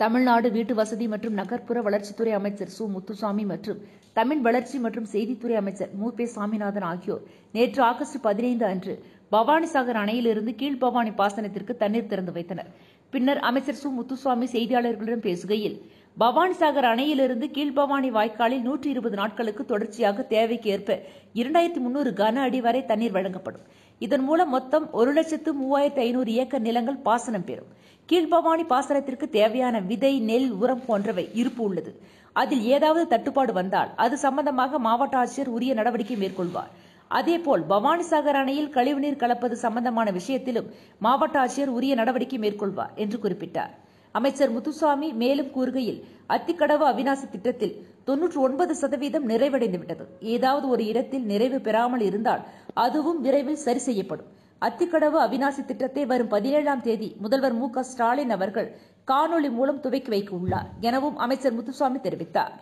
தமிழ்நாடு வீட்டு வசதி மற்றும் நகர்ப்புற வளர்ச்சித்துறை அமைச்சர் சு. முத்துசாமி மற்றும் தமிழ் வளர்ச்சி மற்றும் செய்தித்துறை அமைச்சர் மு. பெ. சாமிநாதன் ஆகியோர் நேற்று ஆகஸ்ட் 15 அன்று பவானிசாகர் அணையிலிருந்து கீழ்பவானி பாசனத்திற்கு தண்ணீர் திறந்து வைத்தனர். பின்னர் அமைச்சர் சு. முத்துசாமி செய்தியாளர்களிடம் பேசுகையில், பவானிசாகர் அணையிலிருந்து கீழ்பவானி வாய்க்காலில் 120 நாட்களுக்கு தொடர்ச்சியாக தேவைக்கு ஏற்ப 2300 கன அடி வரை தண்ணீர் வழங்கப்படும். இதன் மூலம் மொத்தம் 1,35,500 ஏக்கர் நிலங்கள் பாசனம் பெறும். கீழ்பவானி பாசனத்திற்கு தேவையான விதை, நெல், உரம் போன்றவை இருப்பு உள்ளது. அதில் ஏதாவது தட்டுப்பாடு வந்தால் அது சம்பந்தமாக மாவட்ட ஆட்சியர் உரிய நடவடிக்கை மேற்கொள்வார். அதேபோல் பவானிசாகர் அணையில் கழிவுநீர் கலப்பது சம்பந்தமான விஷயத்திலும் மாவட்ட ஆட்சியர் உரிய நடவடிக்கை மேற்கொள்வார் என்று குறிப்பிட்டார். அமைச்சர் முத்துசாமி மேலும் கூறுகையில், அத்திக்கடவு அவிநாசி திட்டத்தில் 99% நிறைவடைந்துவிட்டது. ஏதாவது ஒரு இடத்தில் நிறைவு பெறாமல் இருந்தால் அதுவும் விரைவில் சரி செய்யப்படும். அத்திக்கடவு அவிநாசி திட்டத்தை வரும் 17ஆம் தேதி முதல்வர் மு. க. ஸ்டாலின் அவர்கள் காணொலி மூலம் துவக்கி வைக்க உள்ளார் எனவும் அமைச்சர் முத்துசாமி தெரிவித்தார்.